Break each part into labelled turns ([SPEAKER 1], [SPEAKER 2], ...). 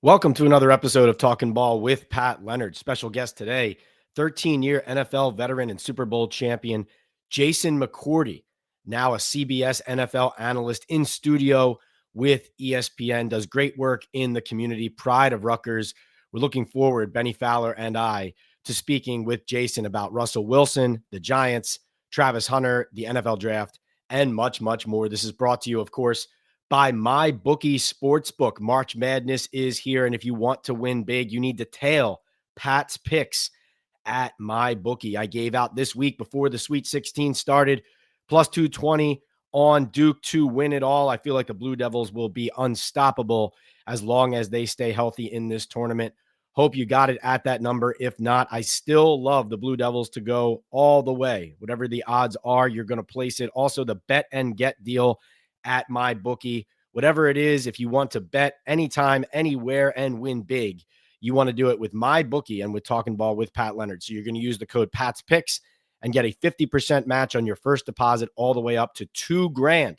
[SPEAKER 1] Welcome to another episode of Talkin Ball with Pat Leonard. Special guest today, 13-year NFL veteran and Super Bowl champion, Jason McCourty, now a CBS NFL analyst in studio with ESPN, does great work in the community, pride of Rutgers. We're looking forward, Bennie Fowler and I, to speaking with Jason about Russell Wilson, the Giants, Travis Hunter, the NFL draft, and much, much more. This is brought to you, of course, by MyBookie Sportsbook. March Madness is here, and if you want to win big, you need to tail Pat's picks at MyBookie. I gave out this week before the Sweet 16 started, plus 220 on Duke to win it all. I feel like the Blue Devils will be unstoppable as long as they stay healthy in this tournament. Hope you got it at that number. If not, I still love the Blue Devils to go all the way. Whatever the odds are, you're going to place it. Also, the bet and get deal at MyBookie. Whatever it is, if you want to bet anytime, anywhere, and win big, you want to do it with MyBookie and with Talkin Ball with Pat Leonard. So you're going to use the code Pat's Picks and get a 50% match on your first deposit all the way up to $2,000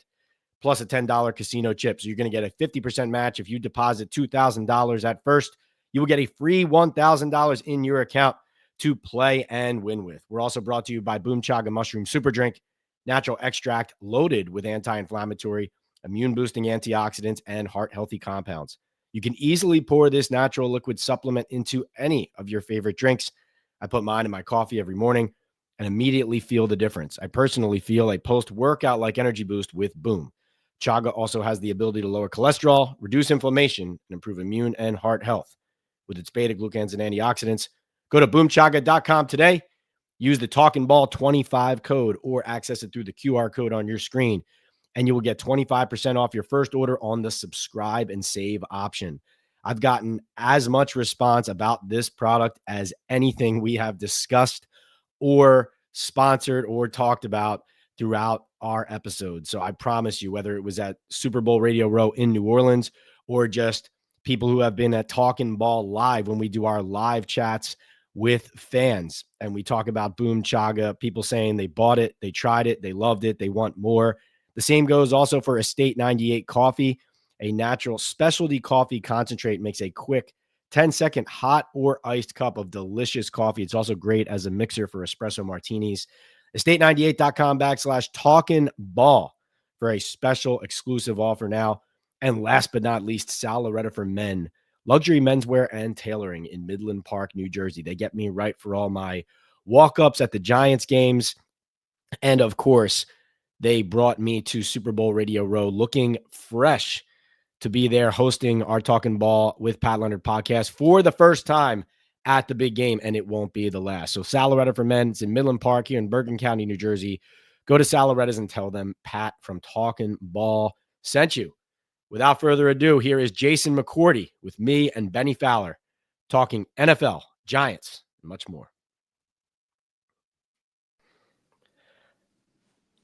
[SPEAKER 1] plus a $10 casino chip. So you're going to get a 50% match. If you deposit $2,000 at first, you will get a free $1,000 in your account to play and win with. We're also brought to you by Boom Chaga Mushroom Super Drink, natural extract loaded with anti-inflammatory, immune-boosting antioxidants, and heart-healthy compounds. You can easily pour this natural liquid supplement into any of your favorite drinks. I put mine in my coffee every morning and immediately feel the difference. I personally feel a post-workout-like energy boost with Boom. Chaga also has the ability to lower cholesterol, reduce inflammation, and improve immune and heart health. With its beta-glucans and antioxidants, go to boomchaga.com today. Use the Talkin Ball 25 code or access it through the QR code on your screen, and you will get 25% off your first order on the subscribe and save option. I've gotten as much response about this product as anything we have discussed or sponsored or talked about throughout our episode. So I promise you, whether it was at Super Bowl Radio Row in New Orleans or just people who have been at Talkin Ball Live when we do our live chats with fans and we talk about Boom Chaga, people saying they bought it, they tried it, they loved it, they want more. The same goes also for Estate 98 coffee. A natural specialty coffee concentrate makes a quick 10-second hot or iced cup of delicious coffee. It's also great as a mixer for espresso martinis. Estate98.com/Talkin Ball for a special exclusive offer now. And last but not least, Sal Loretta for Men. Luxury menswear and tailoring in Midland Park, New Jersey. They get me right for all my walk-ups at the Giants games. And, of course, they brought me to Super Bowl Radio Row looking fresh to be there hosting our Talkin Ball with Pat Leonard podcast for the first time at the big game, and it won't be the last. So Sal Loretta for Men. It's in Midland Park here in Bergen County, New Jersey. Go to Sal Loretta's and tell them Pat from Talkin Ball sent you. Without further ado, here is Jason McCourty with me and Bennie Fowler talking NFL, Giants, and much more.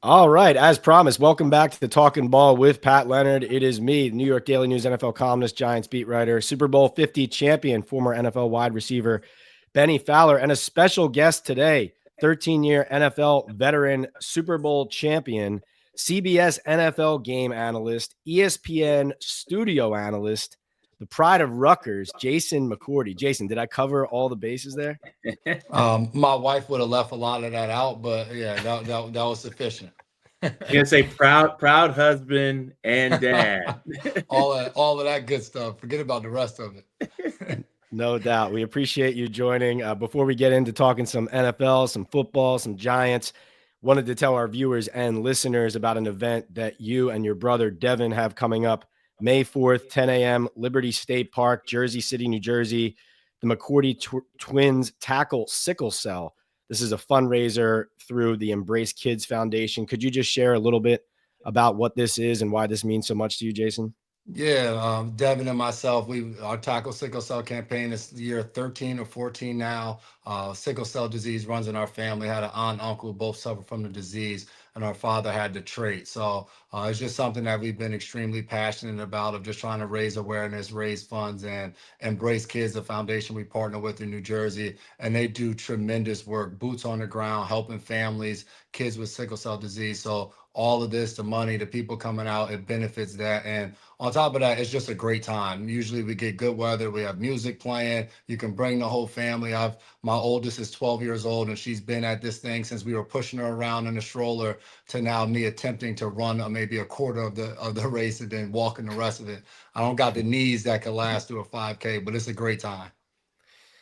[SPEAKER 1] All right, as promised, welcome back to the Talkin Ball with Pat Leonard. It is me, New York Daily News NFL columnist, Giants beat writer, Super Bowl 50 champion, former NFL wide receiver, Bennie Fowler, and a special guest today, 13-year NFL veteran, Super Bowl champion, CBS NFL game analyst, ESPN studio analyst, the pride of Rutgers, Jason McCourty. Jason, did I cover all the bases there?
[SPEAKER 2] My wife would have left a lot of that out, but yeah, that was sufficient.
[SPEAKER 3] You're gonna say proud husband and dad.
[SPEAKER 2] all of that good stuff. Forget about the rest of it.
[SPEAKER 1] No doubt. We appreciate you joining. Before we get into talking some NFL, some football, some Giants, wanted to tell our viewers and listeners about an event that you and your brother Devin have coming up May 4th, 10 a.m., Liberty State Park, Jersey City, New Jersey. The McCourty twins tackle sickle cell. This is a fundraiser through the Embrace Kids Foundation. Could you just share a little bit about what this is and why this means so much to you, Jason?
[SPEAKER 2] Yeah, Devin and myself, our tackle sickle cell campaign is year 13 or 14 now. Sickle cell disease runs in our family. Had an aunt and uncle both suffer from the disease, and our father had the trait. So it's just something that we've been extremely passionate about, of just trying to raise awareness, raise funds, and Embrace Kids, the foundation we partner with in New Jersey. And they do tremendous work, boots on the ground, helping families, kids with sickle cell disease. So all of this, the money, the people coming out, it benefits that. And on top of that, it's just a great time. Usually we get good weather. We have music playing. You can bring the whole family. My oldest is 12 years old, and she's been at this thing since we were pushing her around in a stroller to now me attempting to run maybe a quarter of the race and then walking the rest of it. I don't got the knees that can last through a 5K, but it's a great time.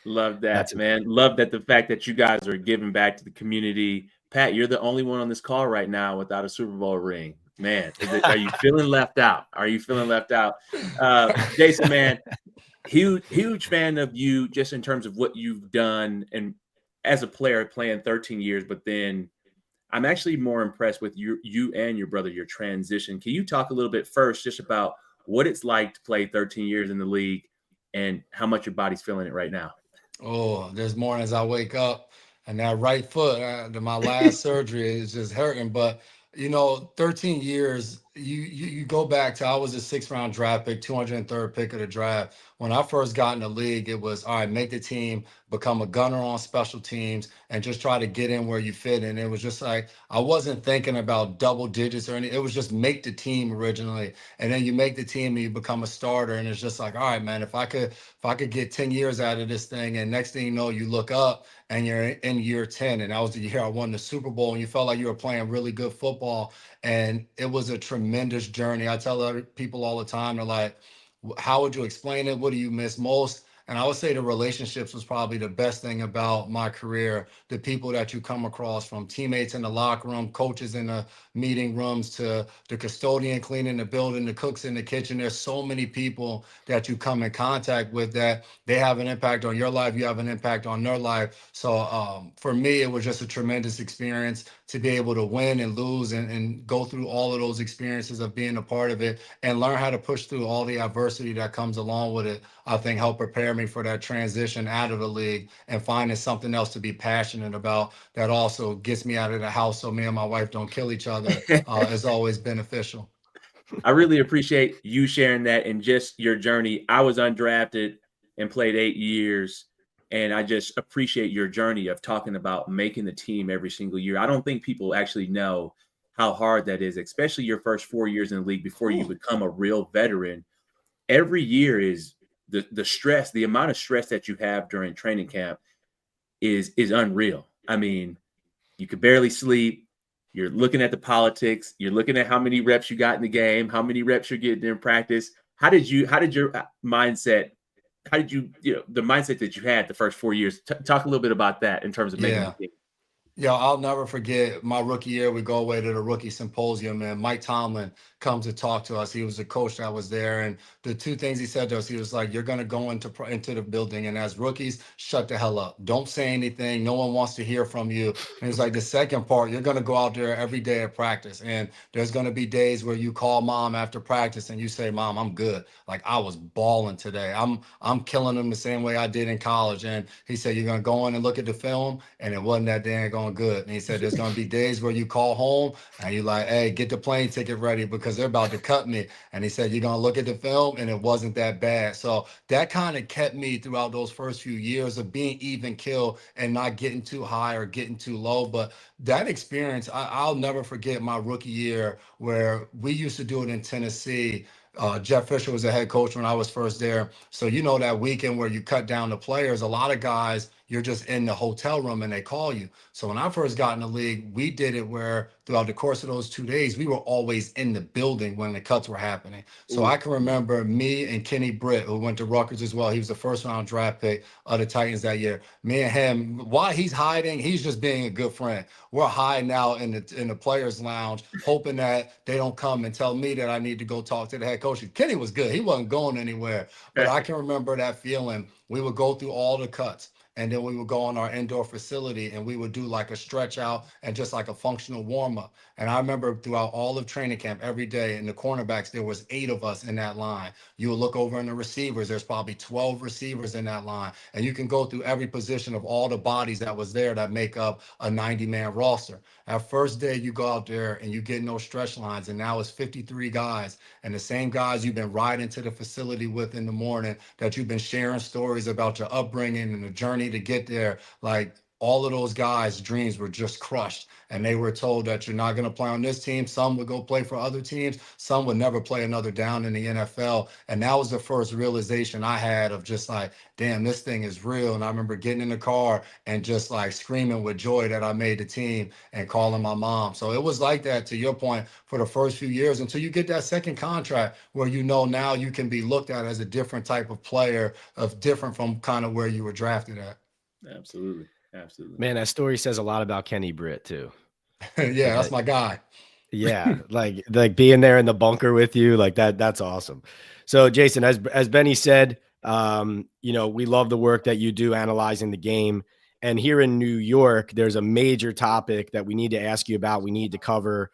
[SPEAKER 3] Love
[SPEAKER 1] That's
[SPEAKER 3] that, man. Love that the fact that you guys are giving back to the community. Pat, you're the only one on this call right now without a Super Bowl ring. Man, are you feeling left out? Are you feeling left out? Jason, man, huge fan of you just in terms of what you've done and as a player playing 13 years, but then I'm actually more impressed with you and your brother, your transition. Can you talk a little bit first just about what it's like to play 13 years in the league and how much your body's feeling it right now?
[SPEAKER 2] Oh, there's mornings I wake up and that right foot, my last surgery is just hurting. But 13 years, you go back to I was a 6th-round draft pick, 203rd pick of the draft. When I first got in the league, it was all right, make the team, become a gunner on special teams, and just try to get in where you fit. And it was just like I wasn't thinking about double digits or anything. It was just make the team originally, and then you make the team and you become a starter. And it's just like, all right, man, if I could get 10 years out of this thing, and next thing you know, you look up and you're in year 10. And that was the year I won the Super Bowl, and you felt like you were playing really good football. And it was a tremendous journey. I tell other people all the time, they're like, how would you explain it? What do you miss most? And I would say the relationships was probably the best thing about my career. The people that you come across, from teammates in the locker room, coaches in the meeting rooms, to the custodian cleaning the building, the cooks in the kitchen. There's so many people that you come in contact with that they have an impact on your life. You have an impact on their life. So for me, it was just a tremendous experience to be able to win and lose and go through all of those experiences of being a part of it and learn how to push through all the adversity that comes along with it. I think helped prepare me for that transition out of the league and finding something else to be passionate about that also gets me out of the house so me and my wife don't kill each other is always beneficial.
[SPEAKER 3] I really appreciate you sharing that and just your journey. I was undrafted and played 8 years, and I just appreciate your journey of talking about making the team every single year. I don't think people actually know how hard that is, especially your first 4 years in the league before you become a real veteran. Every year is the stress, the amount of stress that you have during training camp is unreal. I mean, you could barely sleep. You're looking at the politics. You're looking at how many reps you got in the game, how many reps you're getting in practice. How did your mindset, the mindset that you had the first 4 years, talk a little bit about that in terms of making the
[SPEAKER 2] Yeah.
[SPEAKER 3] team.
[SPEAKER 2] Yeah, I'll never forget my rookie year. We go away to the rookie symposium, and Mike Tomlin comes to talk to us. He was the coach that was there, and the two things he said to us, he was like, "You're going to go into the building, and as rookies, shut the hell up. Don't say anything. No one wants to hear from you." And he's like, "The second part, you're going to go out there every day at practice, and there's going to be days where you call mom after practice and you say, 'Mom, I'm good. Like I was balling today. I'm killing them the same way I did in college.'" And he said, "You're going to go in and look at the film, and it wasn't that dang going good." And he said, "There's going to be days where you call home and you're like, 'Hey, get the plane ticket ready because they're about to cut me.'" And he said, "You're going to look at the film and it wasn't that bad." So that kind of kept me throughout those first few years of being even kill and not getting too high or getting too low. But that experience, I'll never forget my rookie year where we used to do it in Tennessee. Jeff Fisher was the head coach when I was first there. So, that weekend where you cut down the players, a lot of guys, you're just in the hotel room and they call you. So when I first got in the league, we did it where throughout the course of those 2 days, we were always in the building when the cuts were happening. So
[SPEAKER 3] Ooh.
[SPEAKER 2] I can remember me and Kenny Britt, who went to Rutgers as well. He was the 1st-round draft pick of the Titans that year. Me and him, while he's hiding, he's just being a good friend. We're hiding out in the players' lounge, hoping that they don't come and tell me that I need to go talk to the head coach. Kenny was good; he wasn't going anywhere. But I can remember that feeling. We would go through all the cuts. And then we would go on our indoor facility and we would do like a stretch out and just like a functional warm up. And I remember throughout all of training camp every day in the cornerbacks, there was 8 of us in that line. You would look over in the receivers, there's probably 12 receivers in that line. And you can go through every position of all the bodies that was there that make up a 90-man roster. That first day you go out there and you get in those stretch lines, and now it's 53 guys, and the same guys you've been riding to the facility with in the morning, that you've been sharing stories about your upbringing and the journey to get there. Like all of those guys' dreams were just crushed. And they were told that you're not going to play on this team. Some would go play for other teams. Some would never play another down in the NFL. And that was the first realization I had of just like, damn, this thing is real. And I remember getting in the car and just like screaming with joy that I made the team and calling my mom. So it was like that, to your point, for the first few years until you get that second contract where you know now you can be looked at as a different type of player, of different from kind of where you were drafted at.
[SPEAKER 3] Absolutely. Absolutely.
[SPEAKER 1] Man, that story says a lot about Kenny Britt too.
[SPEAKER 2] Yeah, that's my guy.
[SPEAKER 1] Yeah, like being there in the bunker with you, like that's awesome. So Jason, as Benny said, we love the work that you do analyzing the game. And here in New York, there's a major topic that we need to ask you about. We need to cover.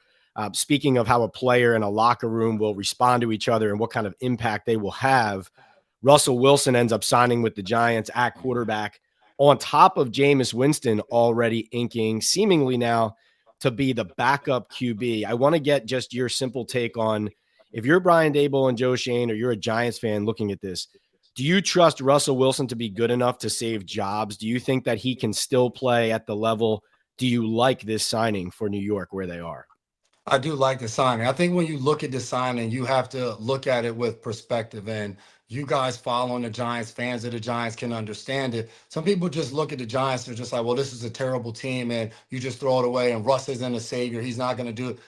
[SPEAKER 1] Speaking of how a player in a locker room will respond to each other and what kind of impact they will have, Russell Wilson ends up signing with the Giants at quarterback on top of Jameis Winston already inking seemingly now to be the backup QB. I want to get just your simple take on, if you're Brian Daboll and Joe Schoen, or you're a Giants fan looking at this, do you trust Russell Wilson to be good enough to save jobs? Do you think that he can still play at the level? Do you like this signing for New York where they are?
[SPEAKER 2] I do like the signing. I think when you look at the signing, you have to look at it with perspective. And you guys following the Giants, fans of the Giants, can understand it. Some people just look at the Giants and are just like, well, this is a terrible team, and you just throw it away. And Russ isn't a savior. He's not going to do it.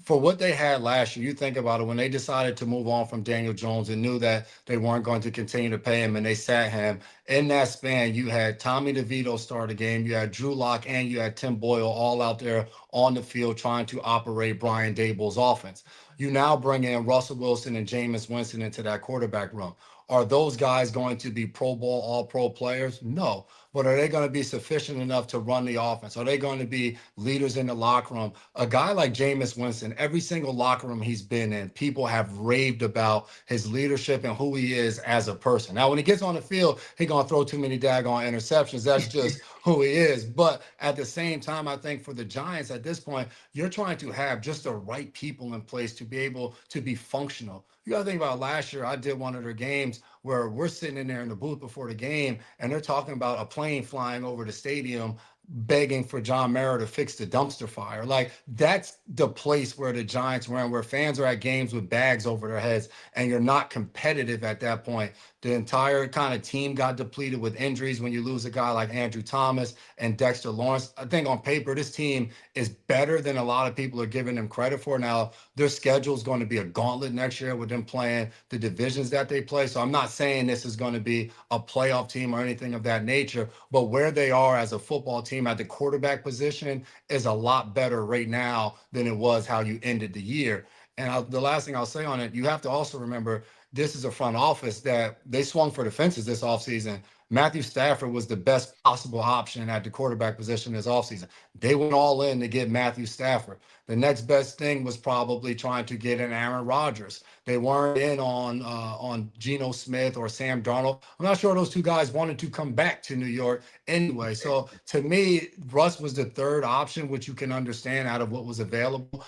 [SPEAKER 2] For what they had last year, you think about it, when they decided to move on from Daniel Jones and knew that they weren't going to continue to pay him and they sat him, in that span, you had Tommy DeVito start a game, you had Drew Lock, and you had Tim Boyle all out there on the field trying to operate Brian Daboll's offense. You now bring in Russell Wilson and Jameis Winston into that quarterback room. Are those guys going to be Pro Bowl, all pro players? No. But are they going to be sufficient enough to run the offense? Are they going to be leaders in the locker room? A guy like Jameis Winston, every single locker room he's been in, people have raved about his leadership and who he is as a person. Now, when he gets on the field, he's going to throw too many daggone interceptions. That's just who he is. But at the same time, I think for the Giants at this point, you're trying to have just the right people in place to be able to be functional. You got to think about last year, I did one of their games where we're sitting in there in the booth before the game and they're talking about a plane flying over the stadium begging for John Mara to fix the dumpster fire. Like, that's the place where the Giants were in, where fans are at games with bags over their heads and you're not competitive at that point. The entire kind of team got depleted with injuries when you lose a guy like Andrew Thomas and Dexter Lawrence. I think on paper, this team is better than a lot of people are giving them credit for. Now, their schedule is going to be a gauntlet next year with them playing the divisions that they play. So I'm not saying this is going to be a playoff team or anything of that nature, but where they are as a football team at the quarterback position is a lot better right now than it was how you ended the year. And the last thing I'll say on it, you have to also remember, this is a front office that they swung for the fences this offseason. Matthew Stafford was the best possible option at the quarterback position this offseason. They went all in to get Matthew Stafford. The next best thing was probably trying to get in Aaron Rodgers. They weren't in on Geno Smith or Sam Darnold. I'm not sure those two guys wanted to come back to New York anyway. So to me, Russ was the third option, which you can understand out of what was available.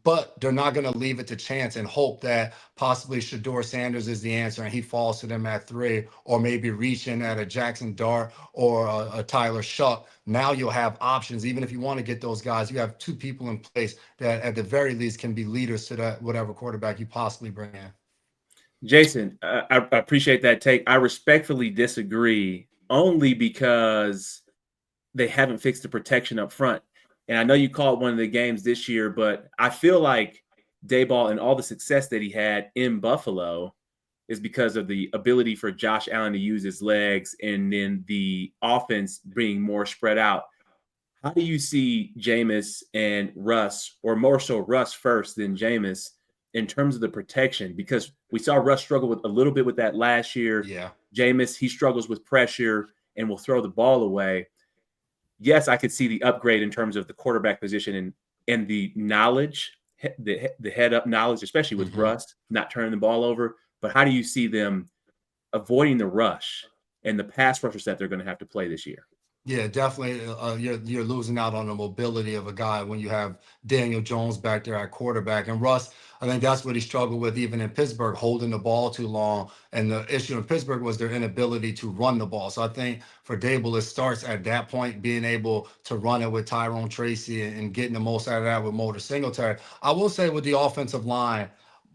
[SPEAKER 2] But they're not going to leave it to chance and hope that possibly Shedeur Sanders is the answer and he falls to them at 3, or maybe reaching at a Jackson Dart or a Tyler Shuck. Now you'll have options. Even if you want to get those guys, you have 2 people in place that at the very least can be leaders to that whatever quarterback you possibly bring in.
[SPEAKER 3] Jason, I appreciate that take. I respectfully disagree, only because they haven't fixed the protection up front. And I know you called one of the games this year, but I feel like Daboll and all the success that he had in Buffalo is because of the ability for Josh Allen to use his legs and then the offense being more spread out. How do you see Jameis and Russ, or more so Russ first than Jameis, in terms of the protection? Because we saw Russ struggle with a little bit with that last year.
[SPEAKER 2] Yeah.
[SPEAKER 3] Jameis, he struggles with pressure and will throw the ball away. Yes, I could see the upgrade in terms of the quarterback position and the knowledge, the head up knowledge, especially with Russ not turning the ball over. But how do you see them avoiding the rush and the pass rushers that they're going to have to play this year?
[SPEAKER 2] Yeah, definitely. You're losing out on the mobility of a guy when you have Daniel Jones back there at quarterback. And Russ, I think that's what he struggled with even in Pittsburgh, holding the ball too long. And the issue in Pittsburgh was their inability to run the ball. So I think for Dable, it starts at that point, being able to run it with Tyrone Tracy and getting the most out of that with Motor Singletary. I will say with the offensive line,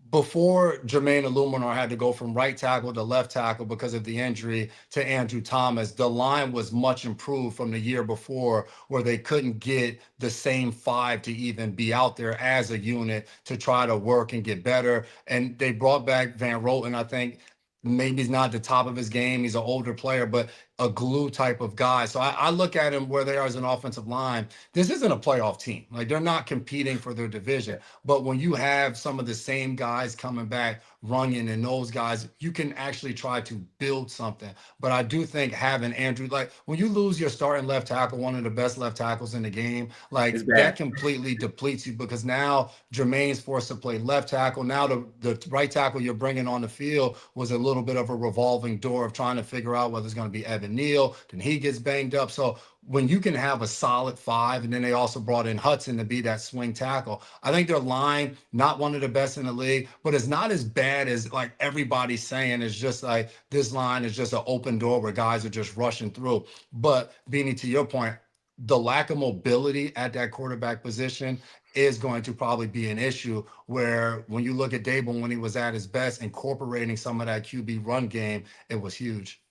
[SPEAKER 2] before Jermaine Illuminor had to go from right tackle to left tackle because of the injury to Andrew Thomas, the line was much improved from the year before, where they couldn't get the same five to even be out there as a unit to try to work and get better. And they brought back Van Roten. I think maybe he's not at the top of his game. He's an older player, but a glue type of guy. So I look at him where they are as an offensive line. This isn't a playoff team. Like, they're not competing for their division. But when you have some of the same guys coming back, Runyon and those guys, you can actually try to build something. But I do think having Andrew, like when you lose your starting left tackle, one of the best left tackles in the game, like
[SPEAKER 3] It's
[SPEAKER 2] that
[SPEAKER 3] bad.
[SPEAKER 2] completely depletes you, because now Jermaine's forced to play left tackle. Now the right tackle you're bringing on the field was a little bit of a revolving door of trying to figure out whether it's going to be Evan Neal, then he gets banged up. So when you can have a solid five, and then they also brought in Hudson to be that swing tackle, I think their line, not one of the best in the league, but it's not as bad as like everybody's saying. It's just like this line is just an open door where guys are just rushing through. But Beanie, to your point, the lack of mobility at that quarterback position is going to probably be an issue, where when you look at Dable when he was at his best, incorporating some of that QB run game, it was huge.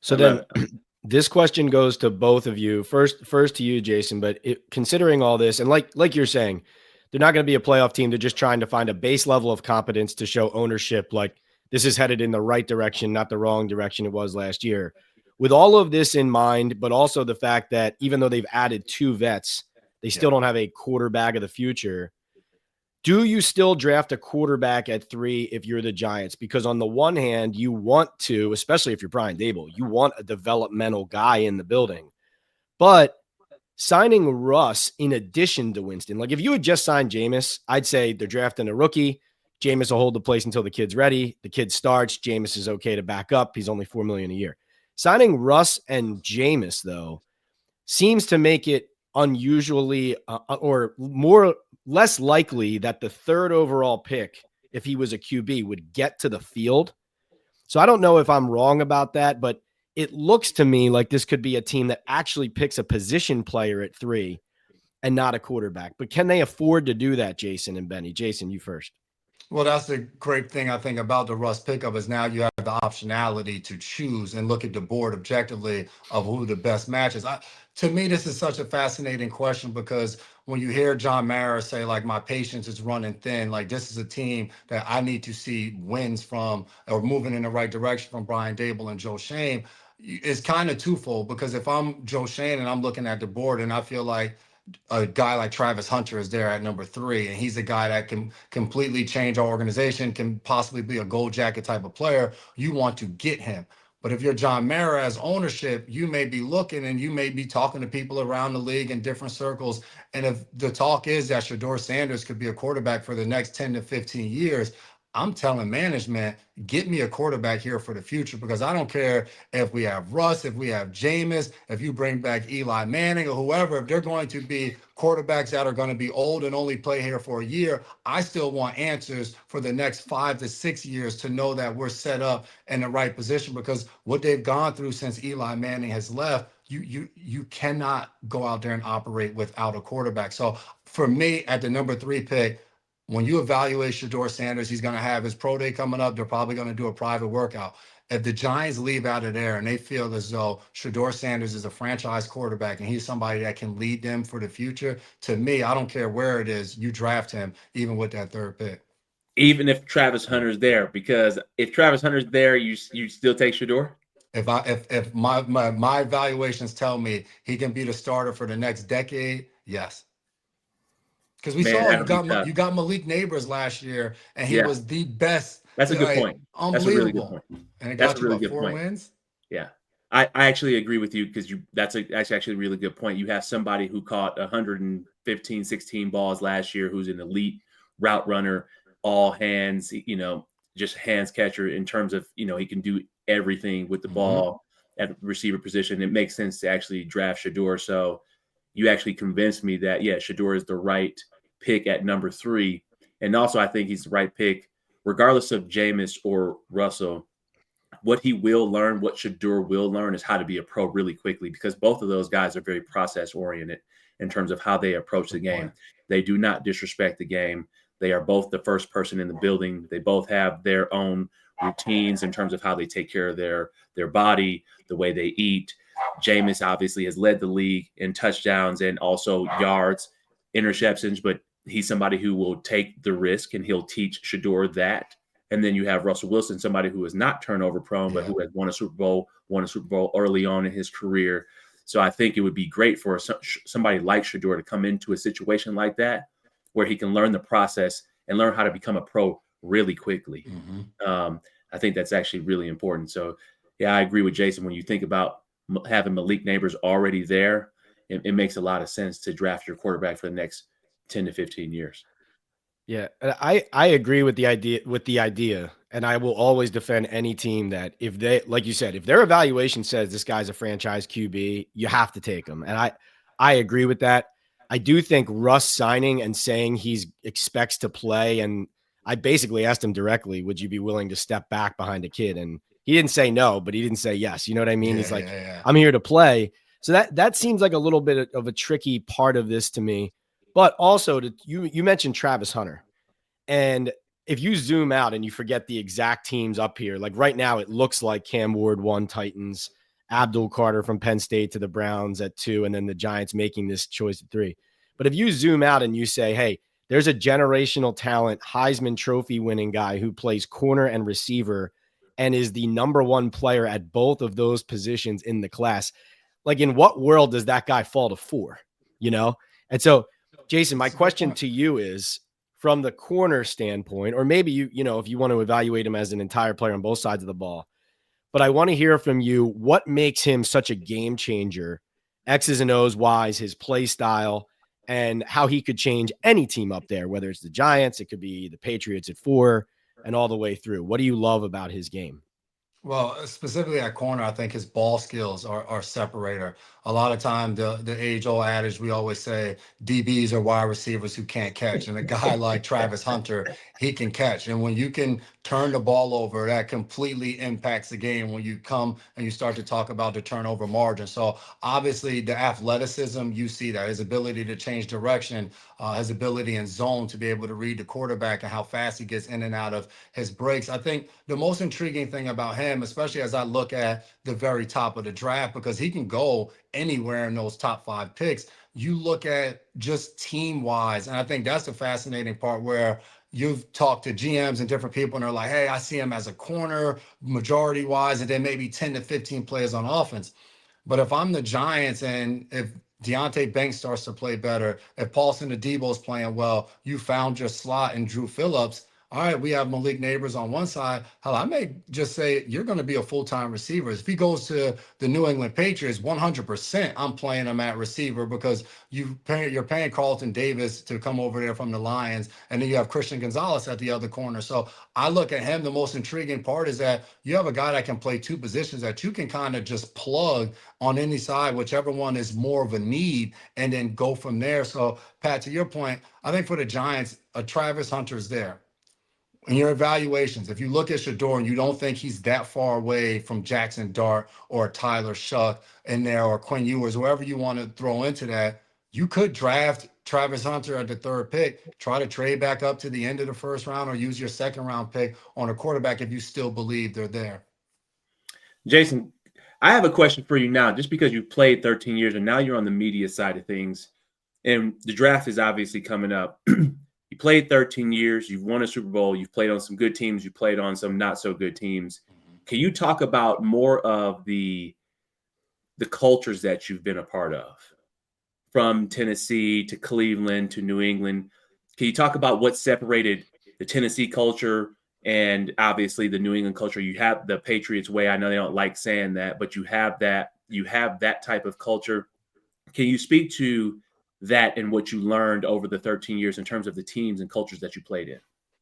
[SPEAKER 1] So
[SPEAKER 3] I
[SPEAKER 1] then
[SPEAKER 3] love it.
[SPEAKER 1] this question goes to both of you. First to you, Jason, but considering all this, and like you're saying, they're not going to be a playoff team. They're just trying to find a base level of competence to show ownership. Like, this is headed in the right direction, not the wrong direction it was last year. With all of this in mind, but also the fact that even though they've added 2 vets, they
[SPEAKER 2] Yeah.
[SPEAKER 1] still don't have a quarterback of the future. Do you still draft a quarterback at 3 if you're the Giants? Because on the one hand, you want to, especially if you're Brian Dable, you want a developmental guy in the building. But signing Russ in addition to Winston, like if you had just signed Jameis, I'd say they're drafting a rookie. Jameis will hold the place until the kid's ready. The kid starts. Jameis is okay to back up. He's only $4 million a year. Signing Russ and Jameis, though, seems to make it unusually or less likely that the 3rd overall pick, if he was a QB, would get to the field. So I don't know if I'm wrong about that, but it looks to me like this could be a team that actually picks a position player at 3 and not a quarterback. But can they afford to do that, Jason and Benny? Jason, you first.
[SPEAKER 2] Well, that's the great thing I think about the Russ pickup, is now you have the optionality to choose and look at the board objectively of who the best matches. To me, this is such a fascinating question, because when you hear John Mara say, like, my patience is running thin, like this is a team that I need to see wins from, or moving in the right direction from Brian Dable and Joe Shane, it's kind of twofold. Because if I'm Joe Shane and I'm looking at the board and I feel like a guy like Travis Hunter is there at number 3, and he's a guy that can completely change our organization, can possibly be a gold jacket type of player, you want to get him. But if you're John Mara as ownership, you may be looking and you may be talking to people around the league in different circles. And if the talk is that Shedeur Sanders could be a quarterback for the next 10 to 15 years, I'm telling management, get me a quarterback here for the future, because I don't care if we have Russ, if we have Jameis, if you bring back Eli Manning or whoever, if they're going to be quarterbacks that are going to be old and only play here for a year, I still want answers for the next 5 to 6 years to know that we're set up in the right position. Because what they've gone through since Eli Manning has left, you cannot go out there and operate without a quarterback. So for me, at the number 3 pick, when you evaluate Shedeur Sanders, he's going to have his pro day coming up. They're probably going to do a private workout. If the Giants leave out of there and they feel as though Shedeur Sanders is a franchise quarterback and he's somebody that can lead them for the future, to me, I don't care where it is, you draft him, even with that 3rd pick.
[SPEAKER 3] Even if Travis Hunter's there, because if Travis Hunter's there, you still take Shedeur?
[SPEAKER 2] If my evaluations tell me he can be the starter for the next decade, yes. Because we
[SPEAKER 3] Man,
[SPEAKER 2] saw
[SPEAKER 3] that'll be tough.
[SPEAKER 2] you got Malik Nabers last year, and he
[SPEAKER 3] Yeah,
[SPEAKER 2] was the best.
[SPEAKER 3] that's a good
[SPEAKER 2] Like,
[SPEAKER 3] point. That's a really good
[SPEAKER 2] unbelievable.
[SPEAKER 3] point.
[SPEAKER 2] And it
[SPEAKER 3] That's
[SPEAKER 2] got
[SPEAKER 3] a
[SPEAKER 2] you
[SPEAKER 3] really
[SPEAKER 2] what,
[SPEAKER 3] good
[SPEAKER 2] 4
[SPEAKER 3] point.
[SPEAKER 2] wins?
[SPEAKER 3] Yeah. I actually agree with you, because that's actually a really good point. You have somebody who caught 115, 16 balls last year, who's an elite route runner, all hands, just hands catcher in terms of, he can do everything with the
[SPEAKER 2] Mm-hmm.
[SPEAKER 3] ball. at receiver position, it makes sense to actually draft Shedeur. So you actually convinced me that, yeah, Shedeur is the right pick at number 3. And also, I think he's the right pick, regardless of Jameis or Russell. What he will learn, what Shedeur will learn, is how to be a pro really quickly, because both of those guys are very process oriented in terms of how they approach the game. They do not disrespect the game. They are both the first person in the building. They both have their own routines in terms of how they take care of their body, the way they eat. Jameis obviously has led the league in touchdowns and also yards, interceptions, but he's somebody who will take the risk, and he'll teach Shedeur that. And then you have Russell Wilson, somebody who is not turnover prone, but who has won a Super Bowl early on in his career. So I think it would be great for somebody like Shedeur to come into a situation like that, where he can learn the process and learn how to become a pro really quickly. I think that's actually really important. So, yeah, I agree with Jason. When you think about having Malik Nabers already there, it makes a lot of sense to draft your quarterback for the next 10 to 15 years.
[SPEAKER 1] Yeah, I agree with the idea, and I will always defend any team that, if they, like you said, if their evaluation says this guy's a franchise QB, you have to take him. And I agree with that. I do think Russ signing and saying he expects to play, and I basically asked him directly, would you be willing to step back behind a kid? And he didn't say no, but he didn't say yes. You know what I mean? He's like, I'm here to play. So that seems like a little bit of a tricky part of this to me. But also, you mentioned Travis Hunter. And if you zoom out and you forget the exact teams up here, like right now, it looks like Cam Ward 1, Titans, Abdul Carter from Penn State to the Browns at 2, and then the Giants making this choice at 3. But if you zoom out and you say, hey, there's a generational talent, Heisman Trophy winning guy who plays corner and receiver and is the number 1 player at both of those positions in the class, like, in what world does that guy fall to 4? You know? And so, Jason, my question to you is, from the corner standpoint, or maybe you know, if you want to evaluate him as an entire player on both sides of the ball, but I want to hear from you, what makes him such a game changer, X's and O's wise, his play style, and how he could change any team up there, whether it's the Giants, it could be the Patriots at 4, and all the way through. What do you love about his game?
[SPEAKER 2] Well, specifically at corner, I think his ball skills are separator. A lot of time, the age-old adage we always say, DBs are wide receivers who can't catch. And a guy like Travis Hunter, he can catch. And when you can turn the ball over, that completely impacts the game when you come and you start to talk about the turnover margin. So obviously the athleticism, you see that, his ability to change direction, his ability in zone to be able to read the quarterback and how fast he gets in and out of his breaks. I think the most intriguing thing about him, especially as I look at the very top of the draft, because he can go anywhere in those top 5 picks. You look at just team wise, and I think that's the fascinating part, where you've talked to GMs and different people and they're like, hey, I see him as a corner majority wise, and then maybe 10 to 15 players on offense. But if I'm the Giants, and if Deonte Banks starts to play better, if Paulson Adebo's playing well, you found your slot in Drew Phillips. All right, we have Malik Nabers on one side. Hell, I may just say you're going to be a full-time receiver. If he goes to the New England Patriots, 100%, I'm playing him at receiver, because you're paying Carlton Davis to come over there from the Lions, and then you have Christian Gonzalez at the other corner. So I look at him. The most intriguing part is that you have a guy that can play 2 positions that you can kind of just plug on any side, whichever one is more of a need, and then go from there. So, Pat, to your point, I think for the Giants, Travis Hunter's there. In your evaluations, if you look at Shedeur and you don't think he's that far away from Jackson Dart or Tyler Shuck in there, or Quinn Ewers, whoever you want to throw into that, you could draft Travis Hunter at the 3rd pick, try to trade back up to the end of the 1st round, or use your 2nd round pick on a quarterback if you still believe they're there.
[SPEAKER 3] Jason, I have a question for you now, just because you've played 13 years and now you're on the media side of things, and the draft is obviously coming up. You played 13 years, you've won a Super Bowl, you've played on some good teams, you played on some not so good teams. Can you talk about more of the cultures that you've been a part of, from Tennessee to Cleveland to New England? Can you talk about what separated the Tennessee culture and obviously the New England culture? You have the Patriots way. I know they don't like saying that, but you have that type of culture. Can you speak to that and what you learned over the 13 years in terms of the teams and cultures that you played in?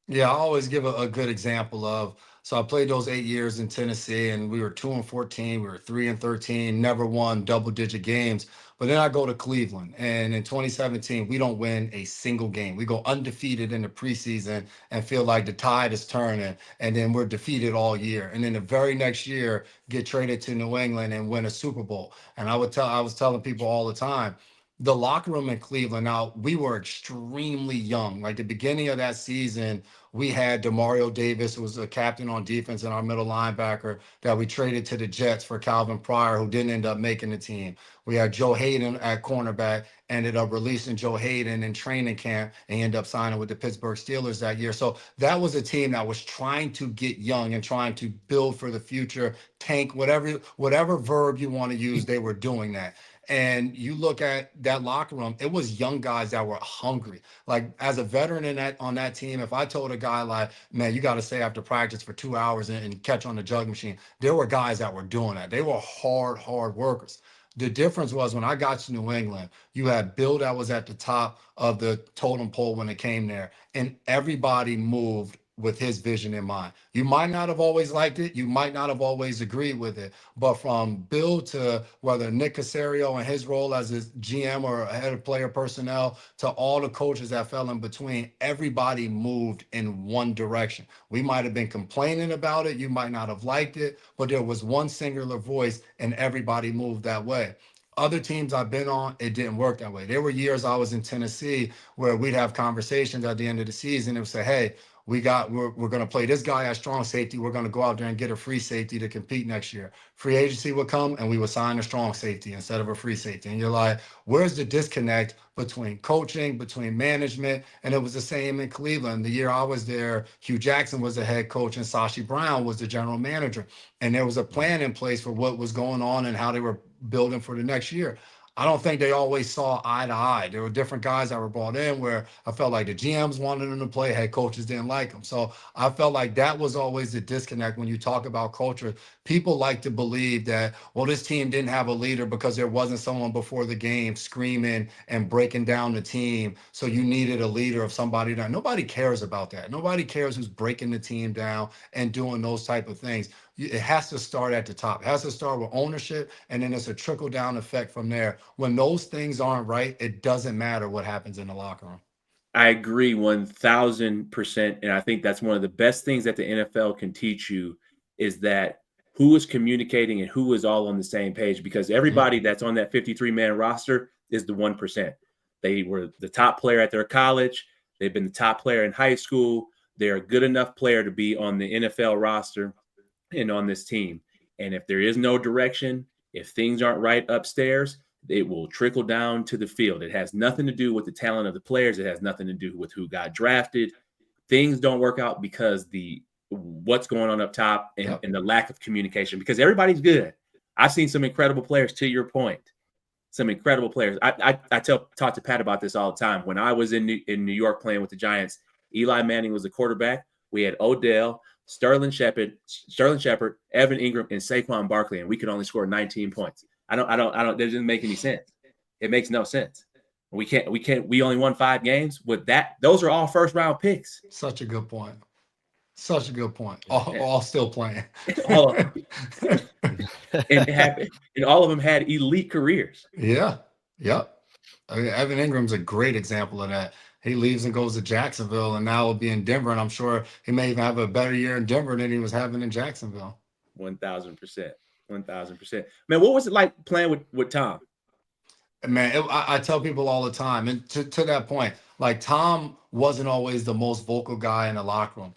[SPEAKER 2] Yeah, I always give a good example of So I played those 8 years in Tennessee, and we were 2-14, we were 3-13, never won double-digit games. But then I go to Cleveland, and in 2017, we don't win a single game. We go undefeated in the preseason and feel like the tide is turning, and then we're defeated all year. And then the very next year, get traded to New England and win a Super Bowl. And I was telling people all the time, the locker room in Cleveland. Now we were extremely young. Like the beginning of that season, we had Demario Davis, who was a captain on defense and our middle linebacker that we traded to the Jets for Calvin Pryor, who didn't end up making the team. We had Joe Hayden at cornerback, ended up releasing Joe Hayden in training camp and he ended up signing with the Pittsburgh Steelers that year. So that was a team that was trying to get young and trying to build for the future, tank, whatever verb you want to use, they were doing that. And you look at that locker room, it was young guys that were hungry. Like as a veteran on that team, if I told a guy like, man, you got to stay after practice for 2 hours and catch on the jug machine, there were guys that were doing that. They were hard workers. The difference was when I got to New England, you had Bill that was at the top of the totem pole when it came there, and everybody moved with his vision in mind. You might not have always liked it, you might not have always agreed with it, but from Bill to whether Nick Caserio and his role as his GM or head of player personnel to all the coaches that fell in between, everybody moved in one direction. We might have been complaining about it, you might not have liked it, but there was one singular voice and everybody moved that way. Other teams I've been on, it didn't work that way. There were years I was in Tennessee where we'd have conversations at the end of the season and would say, hey, we're going to play this guy at strong safety. We're going to go out there and get a free safety to compete next year. Free agency would come and we would sign a strong safety instead of a free safety. And you're like, where's the disconnect between coaching, between management? And it was the same in Cleveland. The year I was there, Hugh Jackson was the head coach and Sashi Brown was the general manager. And there was a plan in place for what was going on and how they were building for the next year. I don't think they always saw eye to eye. There were different guys that were brought in where I felt like the GMs wanted them to play, head coaches didn't like them. So I felt like that was always the disconnect when you talk about culture. People like to believe that, well, this team didn't have a leader because there wasn't someone before the game screaming and breaking down the team. So you needed a leader of somebody that nobody cares about that. Nobody cares who's breaking the team down and doing those type of things. It has to start at the top. It has to start with ownership, and then it's a trickle down effect from there. When those things aren't right, it doesn't matter what happens in the locker room.
[SPEAKER 3] I agree 1000%. And I think that's one of the best things that the NFL can teach you is that who is communicating and who is all on the same page, because everybody that's on that 53-man roster is the 1%. They were the top player at their college. They've been the top player in high school. They're a good enough player to be on the NFL roster and on this team. And if there is no direction, if things aren't right upstairs, it will trickle down to the field. It has nothing to do with the talent of the players. It has nothing to do with who got drafted. Things don't work out because what's going on up top and the lack of communication, because everybody's good. I've seen some incredible players, to your point, some incredible players. I talk to Pat about this all the time. When I was in New York playing with the Giants, Eli Manning was the quarterback. We had Odell, Sterling Shepard, Evan Ingram, and Saquon Barkley, and we could only score 19 points. I don't. That doesn't make any sense. It makes no sense. We only won 5 games with that. Those are all first round picks.
[SPEAKER 2] Such a good point. All still playing.
[SPEAKER 3] and all of them had elite careers.
[SPEAKER 2] Yeah. Yep. I mean, Evan Ingram's a great example of that. He leaves and goes to Jacksonville, and now he'll be in Denver. And I'm sure he may even have a better year in Denver than he was having in Jacksonville.
[SPEAKER 3] 1000%. 1000%. Man, what was it like playing with Tom?
[SPEAKER 2] Man, I tell people all the time, and to that point, like Tom wasn't always the most vocal guy in the locker room.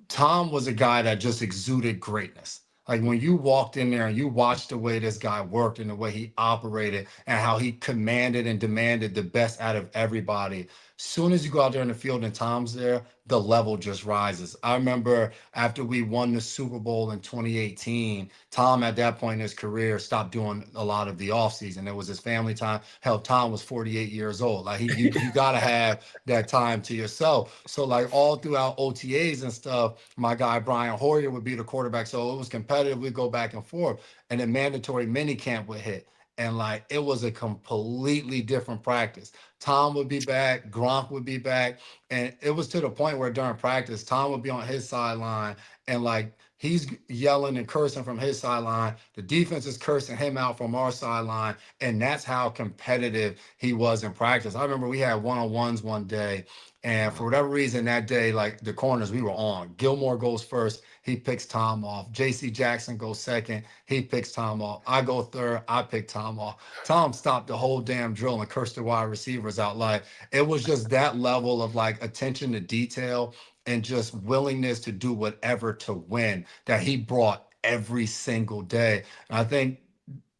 [SPEAKER 2] Tom was a guy that just exuded greatness. Like when you walked in there and you watched the way this guy worked and the way he operated and how he commanded and demanded the best out of everybody. Soon as you go out there in the field and Tom's there, the level just rises. I remember after we won the Super Bowl in 2018, Tom at that point in his career stopped doing a lot of the offseason. It was his family time. Hell, Tom was 48 years old. Like you got to have that time to yourself. So like all throughout OTAs and stuff, my guy Brian Hoyer would be the quarterback. So it was competitive. We'd go back and forth. And then mandatory mini camp would hit. And like, it was a completely different practice. Tom would be back, Gronk would be back. And it was to the point where during practice, Tom would be on his sideline and like he's yelling and cursing from his sideline. The defense is cursing him out from our sideline. And that's how competitive he was in practice. I remember we had one-on-ones one day. And for whatever reason that day, like the corners we were on, Gilmore goes first. He picks Tom off. JC Jackson goes second. He picks Tom off. I go third. I pick Tom off. Tom stopped the whole damn drill and cursed the wide receivers out. Like, it was just that level of like attention to detail and just willingness to do whatever to win that he brought every single day. And I think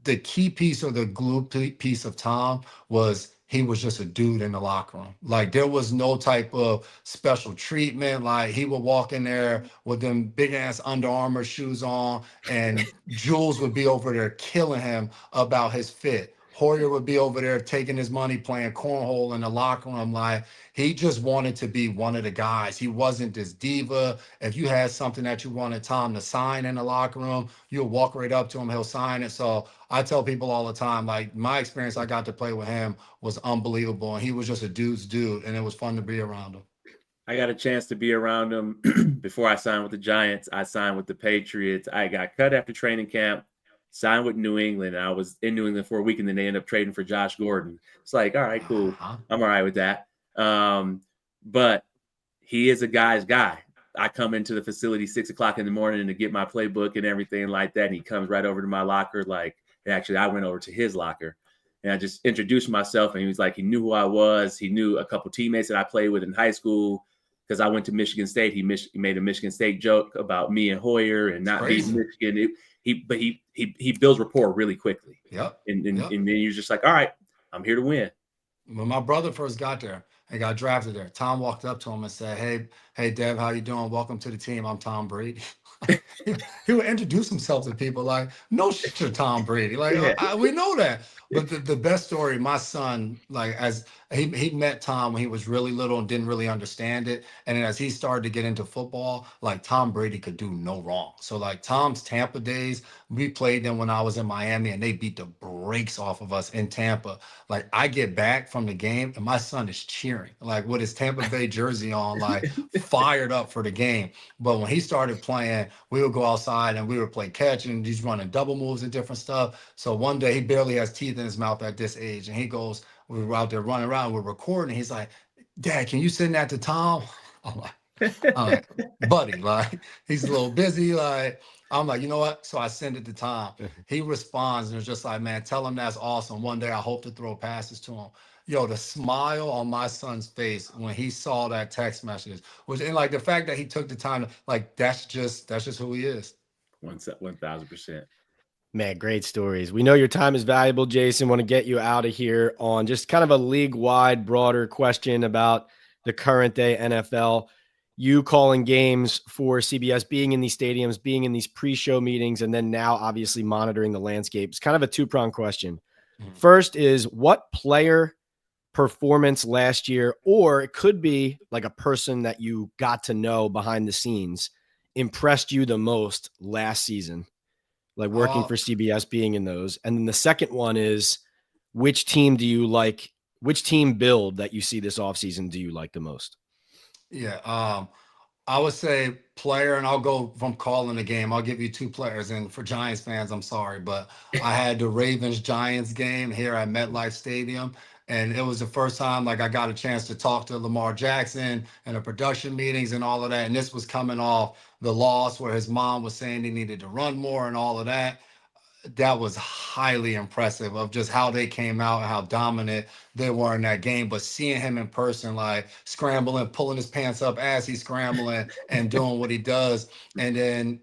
[SPEAKER 2] the key piece or the glue piece of Tom was he was just a dude in the locker room. Like, there was no type of special treatment. Like, he would walk in there with them big ass Under Armour shoes on, and Jules would be over there killing him about his fit. Hoyer would be over there taking his money playing cornhole in the locker room. Like, he just wanted to be one of the guys. He wasn't this diva. If you had something that you wanted Tom to sign in the locker room, you'll walk right up to him, he'll sign it. So I tell people all the time, like, my experience I got to play with him was unbelievable. And he was just a dude's dude, and it was fun to be around him.
[SPEAKER 3] I got a chance to be around him before I signed with the Giants. I signed with the Patriots. I got cut after training camp, signed with New England. I was in New England for a week, and then they ended up trading for Josh Gordon. It's like, all right, cool. I'm all right with that. But he is a guy's guy. I come into the facility 6 o'clock in the morning to get my playbook and everything like that. And he comes right over to my locker. Like, actually, I went over to his locker and I just introduced myself. And he was like, he knew who I was. He knew a couple teammates that I played with in high school because I went to Michigan State. He made a Michigan State joke about me and Hoyer and not beating Michigan. He builds rapport really quickly.
[SPEAKER 2] Yep.
[SPEAKER 3] And then you're just like, all right, I'm here to win.
[SPEAKER 2] When my brother first got there, he got drafted there, Tom walked up to him and said, hey, Dev, how you doing? Welcome to the team. I'm Tom Brady. he would introduce himself to people like, no shit, you're Tom Brady. Like, we know that. But the best story, my son, like, as he met Tom when he was really little and didn't really understand it. And then as he started to get into football, like, Tom Brady could do no wrong. So like Tom's Tampa days, we played them when I was in Miami and they beat the brakes off of us in Tampa. Like, I get back from the game and my son is cheering, like with his Tampa Bay jersey on, like fired up for the game. But when he started playing, we would go outside and we would play catch and he's running double moves and different stuff. So one day he barely has teeth in his mouth at this age. And he goes, we were out there running around, we're recording. He's like, Dad, can you send that to Tom? I'm like, buddy, like, he's a little busy. Like, I'm like, you know what? So I send it to Tom. He responds and it's just like, man, tell him that's awesome. One day I hope to throw passes to him. Yo, the smile on my son's face when he saw that text message was, and like the fact that he took the time to, like, that's just who he is.
[SPEAKER 3] 1,000%.
[SPEAKER 1] Man, great stories. We know your time is valuable, Jason. Want to get you out of here on just kind of a league-wide, broader question about the current day NFL. You calling games for CBS, being in these stadiums, being in these pre-show meetings, and then now obviously monitoring the landscape. It's kind of a two-pronged question. First is, what player performance last year, or it could be like a person that you got to know behind the scenes, impressed you the most last season? Like working for CBS, being in those. And then the second one is, which team do you like? Which team build that you see this offseason do you like the most?
[SPEAKER 2] Yeah. I would say player, and I'll go from calling the game. I'll give you two players. And for Giants fans, I'm sorry, but I had the Ravens-Giants game here at MetLife Stadium. And it was the first time like I got a chance to talk to Lamar Jackson and the production meetings and all of that. And this was coming off the loss where his mom was saying he needed to run more and all of that. That was highly impressive of just how they came out and how dominant they were in that game. But seeing him in person, like scrambling, pulling his pants up as he's scrambling and doing what he does. And then,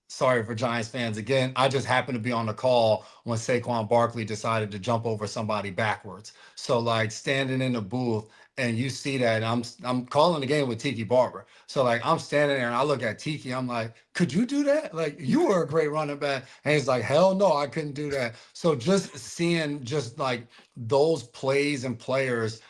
[SPEAKER 2] sorry for Giants fans again, I just happened to be on the call when Saquon Barkley decided to jump over somebody backwards. So like standing in the booth and you see that, and I'm calling the game with Tiki Barber. So like I'm standing there and I look at Tiki, I'm like, could you do that? Like, you were a great running back. And he's like, hell no, I couldn't do that. So just seeing just like those plays and players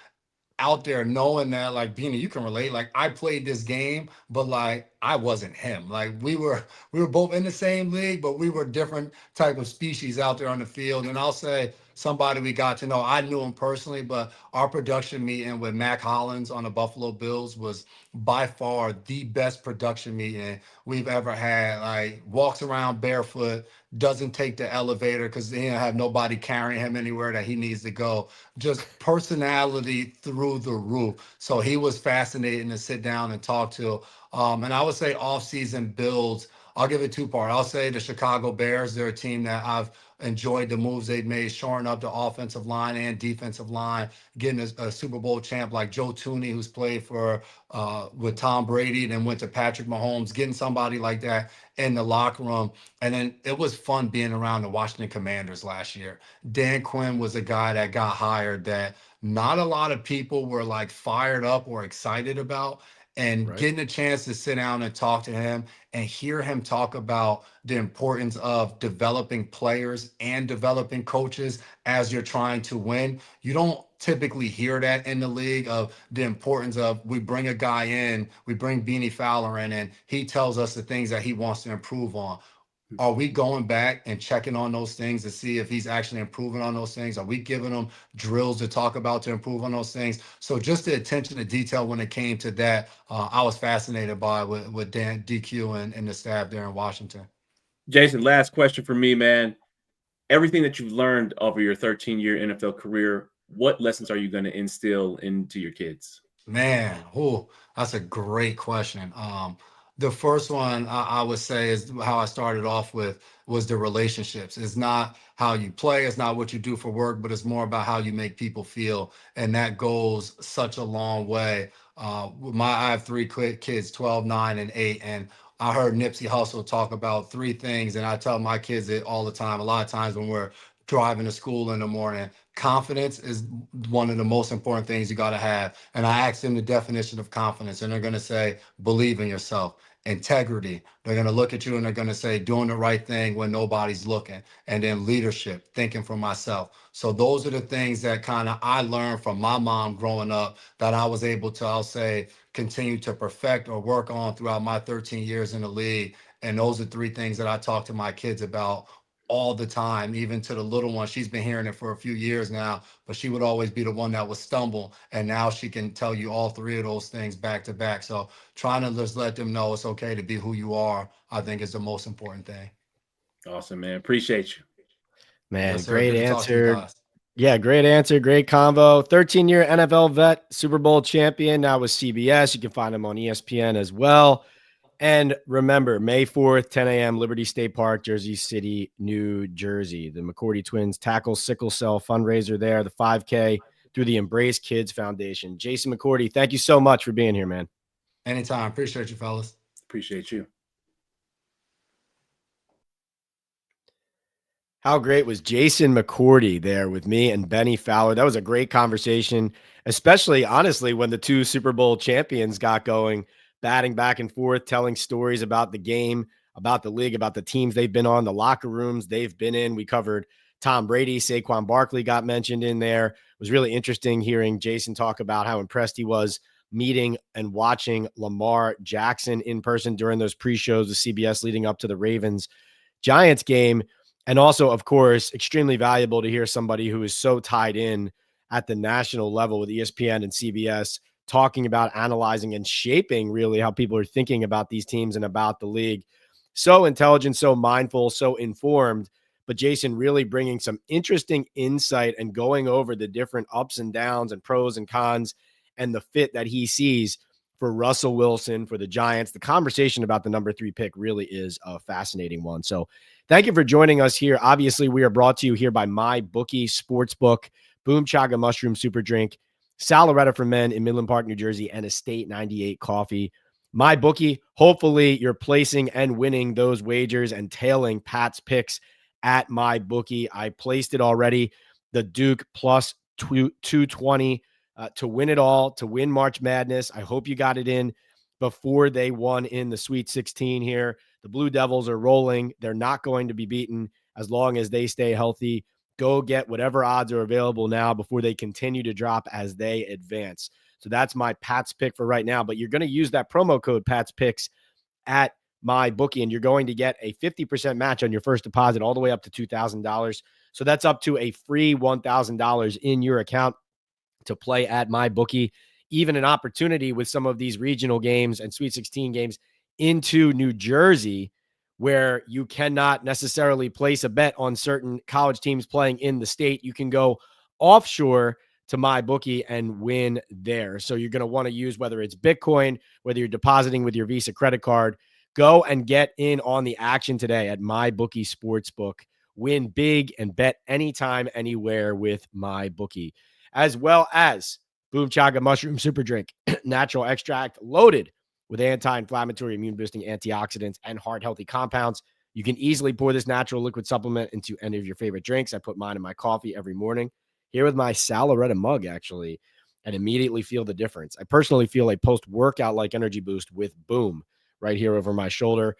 [SPEAKER 2] out there, knowing that, like, Beanie, you can relate. Like, I played this game, but like I wasn't him. Like we were both in the same league, but we were different type of species out there on the field. And I'll say somebody we got to know, I knew him personally, but our production meeting with Mack Hollins on the Buffalo Bills was by far the best production meeting we've ever had. Like walks around barefoot, doesn't take the elevator because he didn't have nobody carrying him anywhere that he needs to go. Just personality through the roof. So he was fascinating to sit down and talk to. And I would say off-season builds. I'll give it two-part. I'll say the Chicago Bears. They're a team that I've enjoyed the moves they've made, shoring up the offensive line and defensive line, getting a Super Bowl champ like Joe Tooney, who's played for with Tom Brady, then went to Patrick Mahomes, getting somebody like that in the locker room. And then it was fun being around the Washington Commanders last year. Dan Quinn was a guy that got hired that not a lot of people were like fired up or excited about. And
[SPEAKER 1] Right.
[SPEAKER 2] getting a chance to sit down and talk to him and hear him talk about the importance of developing players and developing coaches as you're trying to win. You don't typically hear that in the league, of the importance of, we bring a guy in, we bring Bennie Fowler in, and he tells us the things that he wants to improve on. Are we going back and checking on those things to see if he's actually improving on those things? Are we giving him drills to talk about to improve on those things? So just the attention to detail when it came to that, I was fascinated by with Dan DQ and the staff there in Washington.
[SPEAKER 3] Jason, last question for me, man. Everything that you've learned over your 13-year NFL career, what lessons are you going to instill into your kids?
[SPEAKER 2] Man, oh, that's a great question. The first one I would say is how I started off with, was the relationships. It's not how you play, it's not what you do for work, but it's more about how you make people feel. And that goes such a long way. I have three kids, 12, 9, and 8. And I heard Nipsey Hussle talk about three things, and I tell my kids it all the time. A lot of times when we're driving to school in the morning, confidence is one of the most important things you got to have. And I asked them the definition of confidence, and they're going to say, believe in yourself. Integrity. They're going to look at you and they're going to say, doing the right thing when nobody's looking. And then leadership, thinking for myself. So those are the things that kind of I learned from my mom growing up, that I was able to, I'll say, continue to perfect or work on throughout my 13 years in the league. And those are three things that I talk to my kids about all the time, even to the little one. She's been hearing it for a few years now, but she would always be the one that would stumble. And now she can tell you all three of those things back to back. So trying to just let them know it's okay to be who you are, I think, is the most important thing.
[SPEAKER 3] Awesome, man. Appreciate you.
[SPEAKER 1] Man,
[SPEAKER 2] Yes, sir.
[SPEAKER 1] great
[SPEAKER 2] Good to talk to you
[SPEAKER 1] answer.
[SPEAKER 2] guys.
[SPEAKER 1] Yeah, great answer. Great combo. 13-year NFL vet, Super Bowl champion, now with CBS. You can find him on ESPN as well. And remember, May 4th, 10 a.m., Liberty State Park, Jersey City, New Jersey. The McCourty twins tackle sickle cell fundraiser there, the 5K, through the Embrace Kids Foundation. Jason McCourty, thank you so much for being here, man.
[SPEAKER 2] Anytime. Appreciate you, fellas.
[SPEAKER 3] Appreciate you.
[SPEAKER 1] How great was Jason McCourty there with me and Bennie Fowler? That was a great conversation, especially, honestly, when the two Super Bowl champions got going, batting back and forth, telling stories about the game, about the league, about the teams they've been on, the locker rooms they've been in. We covered Tom Brady, Saquon Barkley got mentioned in there. It was really interesting hearing Jason talk about how impressed he was meeting and watching Lamar Jackson in person during those pre-shows with CBS leading up to the Ravens-Giants game. And also, of course, extremely valuable to hear somebody who is so tied in at the national level with ESPN and CBS talking about, analyzing, and shaping really how people are thinking about these teams and about the league. So intelligent, so mindful, so informed. But Jason really bringing some interesting insight and going over the different ups and downs and pros and cons and the fit that he sees for Russell Wilson, for the Giants. The conversation about the number 3 pick really is a fascinating one. So thank you for joining us here. Obviously, we are brought to you here by MyBookie Sportsbook, Boom Chaga Mushroom Super Drink, Salaretta for Men in Midland Park, New Jersey, and Estate 98 Coffee. MyBookie, hopefully you're placing and winning those wagers and tailing Pat's picks at MyBookie. I placed it already. The Duke plus 220 to win it all, to win March Madness. I hope you got it in before they won in the Sweet 16 here. The Blue Devils are rolling. They're not going to be beaten as long as they stay healthy. Go get whatever odds are available now before they continue to drop as they advance. So that's my Pat's pick for right now. But you're going to use that promo code Pat's Picks at MyBookie, and you're going to get a 50% match on your first deposit all the way up to $2,000. So that's up to a free $1,000 in your account to play at MyBookie. Even an opportunity with some of these regional games and Sweet 16 games into New Jersey, where you cannot necessarily place a bet on certain college teams playing in the state. You can go offshore to MyBookie and win there. So you're going to want to use, whether it's Bitcoin, whether you're depositing with your Visa credit card, go and get in on the action today at MyBookie Sportsbook. Win big and bet anytime, anywhere with MyBookie, as well as Boom Chaga Mushroom Super Drink, natural extract loaded with anti-inflammatory, immune-boosting antioxidants and heart-healthy compounds. You can easily pour this natural liquid supplement into any of your favorite drinks. I put mine in my coffee every morning, here with my Salaretta mug, actually, and immediately feel the difference. I personally feel a post-workout-like energy boost with Boom right here over my shoulder.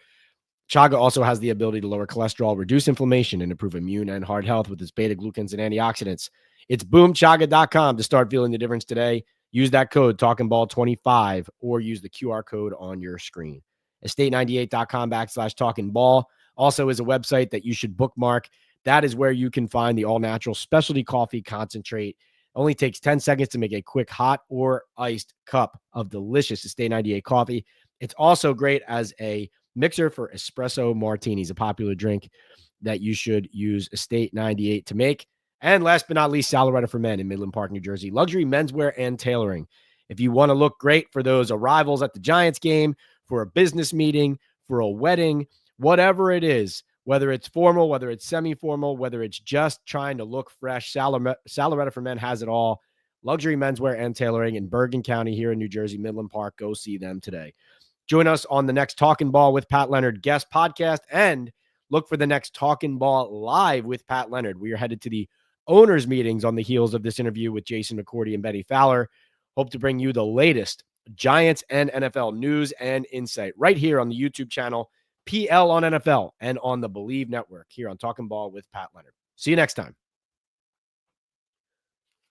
[SPEAKER 1] Chaga also has the ability to lower cholesterol, reduce inflammation, and improve immune and heart health with its beta-glucans and antioxidants. It's boomchaga.com to start feeling the difference today. Use that code TalkinBall25 or use the QR code on your screen. Estate98.com/TalkinBall also is a website that you should bookmark. That is where you can find the all-natural specialty coffee concentrate. It only takes 10 seconds to make a quick hot or iced cup of delicious Estate 98 coffee. It's also great as a mixer for espresso martinis, a popular drink that you should use Estate 98 to make. And last but not least, Salaretta for Men in Midland Park, New Jersey. Luxury menswear and tailoring. If you want to look great for those arrivals at the Giants game, for a business meeting, for a wedding, whatever it is, whether it's formal, whether it's semi-formal, whether it's just trying to look fresh, Salaretta for Men has it all. Luxury menswear and tailoring in Bergen County here in New Jersey, Midland Park. Go see them today. Join us on the next Talkin Ball with Pat Leonard guest podcast, and look for the next Talkin Ball live with Pat Leonard. We are headed to the owners' meetings on the heels of this interview with Jason McCourty and Bennie Fowler. Hope to bring you the latest Giants and NFL news and insight right here on the YouTube channel, PL on NFL, and on the Believe Network here on Talkin Ball with Pat Leonard. See you next time.